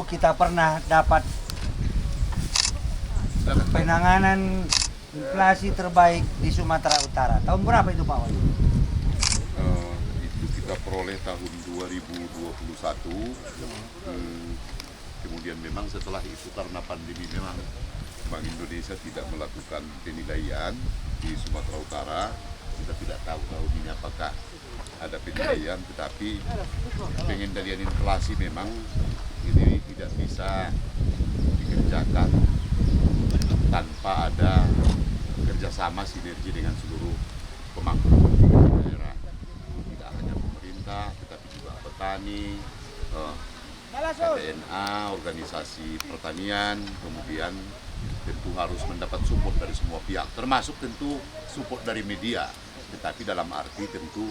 kita pernah dapat penanganan inflasi terbaik di Sumatera Utara. Tahun berapa itu Pak Wali? Itu kita peroleh tahun 2021. Kemudian memang setelah itu karena pandemi memang Bank Indonesia tidak melakukan penilaian di Sumatera Utara. Kita tidak tahu tahun ini apakah ada penilaian, tetapi pengendalian inflasi memang ini tidak bisa dikerjakan tanpa ada kerjasama sinergi dengan seluruh pemangku kepentingan daerah. Tidak hanya pemerintah, tetapi juga petani, KTNA, organisasi pertanian, kemudian tentu harus mendapat support dari semua pihak, termasuk tentu support dari media, tetapi dalam arti tentu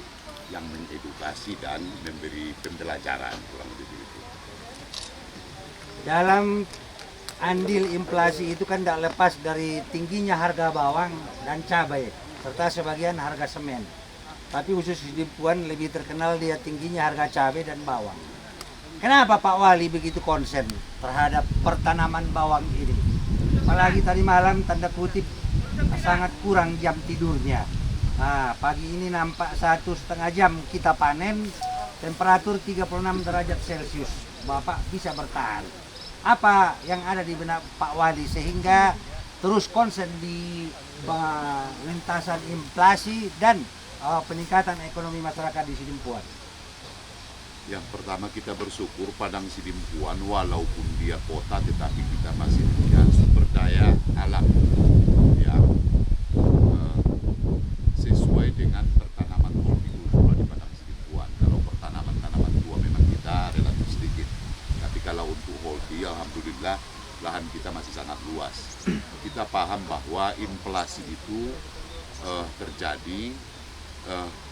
yang mengedukasi dan memberi pembelajaran, kurang lebih begitu. Dalam andil inflasi itu kan tidak lepas dari tingginya harga bawang dan cabai, serta sebagian harga semen. Tapi khusus di Puan lebih terkenal dia tingginya harga cabai dan bawang. Kenapa Pak Wali begitu konsen terhadap pertanaman bawang ini? Apalagi tadi malam tanda kutip sangat kurang jam tidurnya. Nah, pagi ini nampak 1,5 jam kita panen, temperatur 36 derajat Celcius. Bapak bisa bertahan. Apa yang ada di benak Pak Wali sehingga terus konsen di lintasan inflasi dan peningkatan ekonomi masyarakat di Sidimpuan? Yang pertama kita bersyukur Padang Sidimpuan walaupun dia kota tetapi kita masih punya sumber daya alam yang sesuai dengan pertanaman hortikultura di Padang Sidimpuan. Kalau tanaman tua memang kita relatif sedikit, tapi kalau untuk horti alhamdulillah lahan kita masih sangat luas. Kita paham bahwa inflasi itu terjadi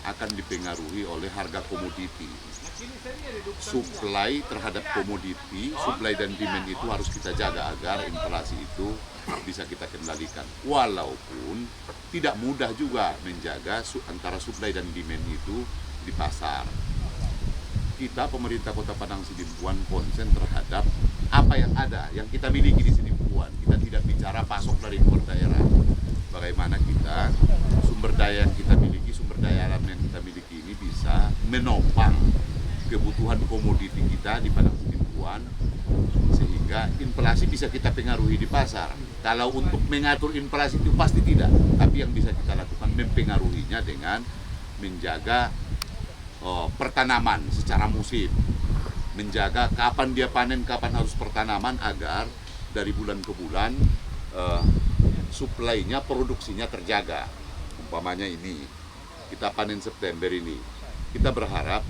akan dipengaruhi oleh harga komoditi. Supply terhadap komoditi, supply dan demand itu harus kita jaga agar inflasi itu bisa kita kendalikan. Walaupun tidak mudah juga menjaga antara supply dan demand itu di pasar. Kita pemerintah Kota Padang Sidimpuan konsen terhadap apa yang ada, yang kita miliki di Sidimpuan. Kita tidak bicara pasok dari luar daerah. Bagaimana kita sumber daya yang kita miliki, sumber daya alam yang kita miliki ini bisa menopang kebutuhan komoditi kita di Padang Sidimpuan sehingga inflasi bisa kita pengaruhi di pasar. Kalau untuk mengatur inflasi itu pasti tidak, tapi yang bisa kita lakukan mempengaruhinya dengan menjaga pertanaman secara musim, menjaga kapan dia panen, kapan harus pertanaman agar dari bulan ke bulan suplainya, produksinya terjaga. Umpamanya ini kita panen September ini, kita berharap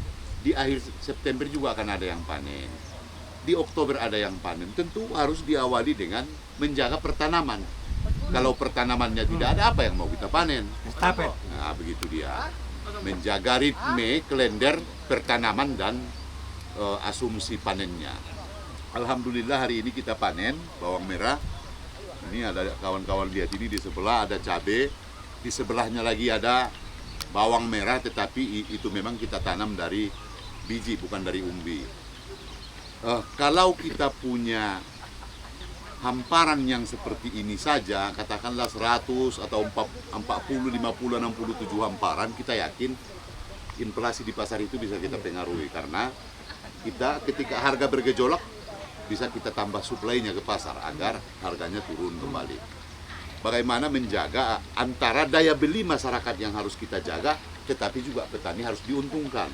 di akhir September juga akan ada yang panen. Di Oktober ada yang panen. Tentu harus diawali dengan menjaga pertanaman. Kalau pertanamannya tidak ada, apa yang mau kita panen? Estafet. Nah, begitu dia. Menjaga ritme, kalender pertanaman dan asumsi panennya. Alhamdulillah hari ini kita panen bawang merah. Ini ada kawan-kawan lihat ini di sebelah ada cabai. Di sebelahnya lagi ada bawang merah, tetapi itu memang kita tanam dari biji, bukan dari umbi. Kalau kita punya hamparan yang seperti ini saja, katakanlah 100 atau 40, 50, 67 hamparan, kita yakin inflasi di pasar itu bisa kita pengaruhi. Karena kita ketika harga bergejolak, bisa kita tambah suplainya ke pasar agar harganya turun kembali. Bagaimana menjaga antara daya beli masyarakat yang harus kita jaga, tetapi juga petani harus diuntungkan.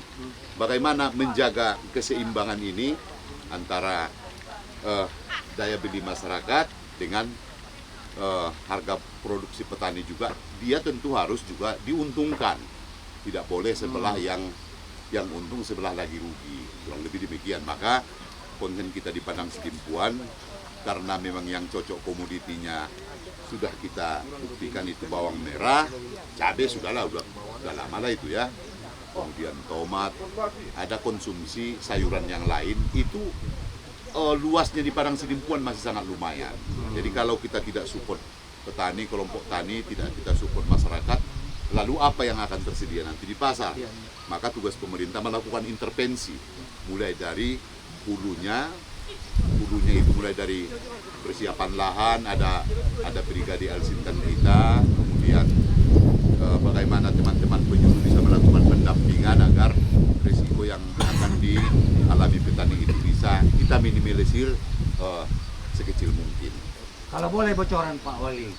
Bagaimana menjaga keseimbangan ini antara daya beli masyarakat dengan harga produksi petani juga, dia tentu harus juga diuntungkan. Tidak boleh sebelah yang untung, sebelah lagi rugi. Kurang lebih demikian. Maka konsen kita di Padang Sidimpuan, karena memang yang cocok komoditinya sudah kita buktikan itu bawang merah, cabai sudahlah, udah lama lah itu ya. Kemudian tomat, ada konsumsi sayuran yang lain, itu luasnya di Padang Sidimpuan masih sangat lumayan. Jadi kalau kita tidak support petani, kelompok tani, tidak kita support masyarakat, lalu apa yang akan tersedia nanti di pasar? Maka tugas pemerintah melakukan intervensi, mulai dari hulu dulunya itu mulai dari persiapan lahan, ada Brigade Alsintan kita, kemudian bagaimana teman-teman penyuluh bisa melakukan pendampingan agar risiko yang akan dialami petani itu bisa kita minimalisir sekecil mungkin. Kalau boleh bocoran Pak Wali,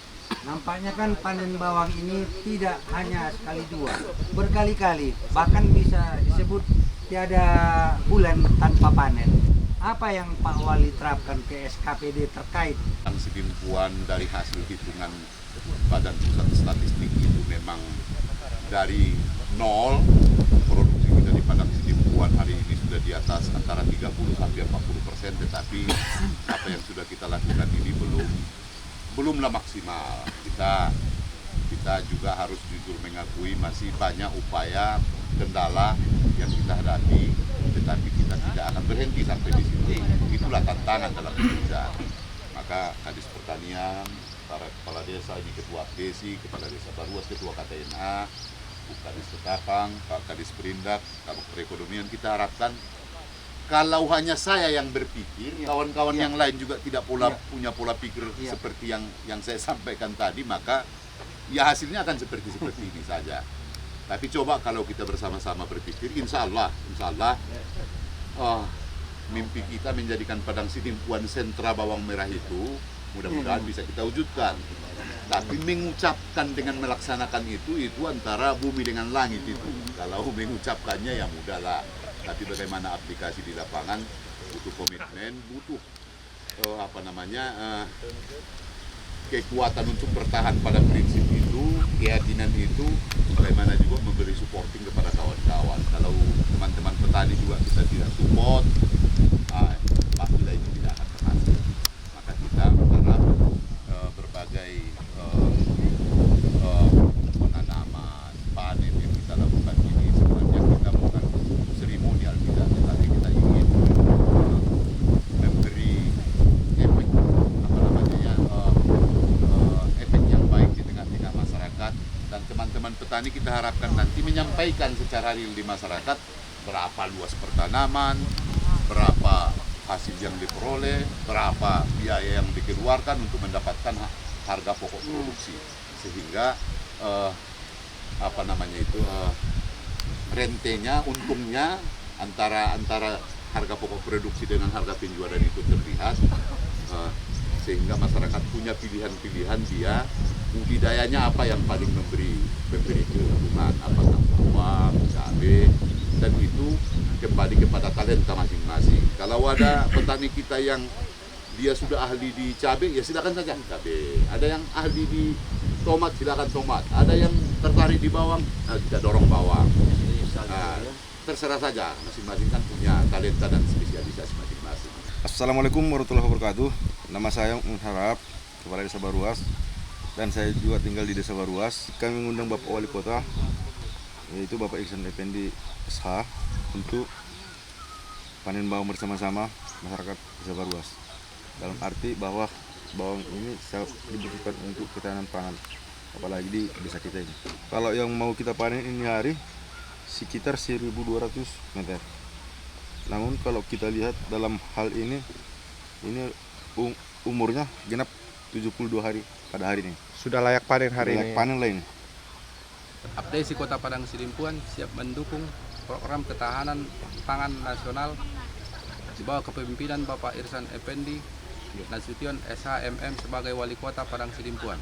nampaknya kan panen bawang ini tidak hanya sekali dua, berkali-kali, bahkan bisa disebut tiada bulan tanpa panen. Apa yang Pak Wali terapkan ke SKPD terkait? Sidimpuan dari hasil hitungan Badan Pusat Statistik itu memang dari nol, produksi kita di Padang Sidimpuan hari ini sudah di atas antara 30 sampai 40%, tetapi apa yang sudah kita lakukan ini belumlah maksimal. Kita juga harus jujur mengakui masih banyak upaya kendala yang kita hadapi, tetapi kita tidak akan berhenti sampai di situ. Itulah tantangan dalam bekerja. Maka Kadis Pertanian, para kepala desa, ini Ketua Desi, Kepala Desa Baruas, Ketua KTNA, Bu Kadis Ketapang, Pak Kadis Perindak, Kabuk Perekonomian, kita harapkan kalau hanya saya yang berpikir, kawan-kawan yang lain juga tidak punya pola pikir seperti yang saya sampaikan tadi, maka ya hasilnya akan seperti ini saja. Tapi coba kalau kita bersama-sama berpikir, insya Allah, mimpi kita menjadikan Padang Sidimpuan sentra bawang merah itu mudah-mudahan bisa kita wujudkan. Tapi mengucapkan dengan melaksanakan itu antara bumi dengan langit itu. Kalau mengucapkannya ya mudahlah. Tapi bagaimana aplikasi di lapangan butuh komitmen, butuh kekuatan untuk bertahan pada prinsip itu, keyakinan itu, bagaimana juga memberi supporting kepada kawan-kawan. Kalau teman-teman petani juga kita tidak support, pastilah itu tidak akan berhasil. Maka kita berharap berbagai penanaman, panen yang kita lakukan ini sebenarnya kita bukan seremonial tidak, tetapi kita ingin memberi efek efek yang baik di tengah-tengah masyarakat, dan teman-teman petani kita harapkan nanti menyampaikan secara real di masyarakat berapa luas pertanaman, berapa hasil yang diperoleh, berapa biaya yang dikeluarkan untuk mendapatkan harga pokok produksi, sehingga rentenya, untungnya antara harga pokok produksi dengan harga penjualan itu terlihat, sehingga masyarakat punya pilihan-pilihan dia budidayanya apa yang paling memberi keuntungan, apakah bawang, cabai, dan itu kembali kepada talenta masing-masing. Kalau ada petani kita yang dia sudah ahli di cabai, ya silakan saja cabai. Ada yang ahli di tomat, silakan tomat. Ada yang tertarik di bawang, kita dorong bawang. Terserah saja, masing-masing kan punya talenta dan spesialisasi masing-masing. Assalamualaikum warahmatullahi wabarakatuh. Nama saya Mengharap, Kepala Desa Baruas, dan saya juga tinggal di Desa Baruas. Kami mengundang Bapak Wali Kota, yaitu Bapak Ihsan Effendi SH, untuk panen bawang bersama-sama masyarakat Desa Baruas. Dalam arti bahwa bawang ini dibutuhkan untuk ketahanan pangan, apalagi di desa kita ini. Kalau yang mau kita panen ini hari sekitar 1.200 meter. Namun kalau kita lihat dalam hal ini umurnya genap 72 hari pada hari ini. Sudah layak panen hari layak ini. Panen lah ini. Abdesi Kota Padang Sidimpuan siap mendukung program ketahanan pangan nasional di bawah kepemimpinan Bapak Ihsan Effendi Nasution SHMM sebagai Wali Kota Padang Sidimpuan.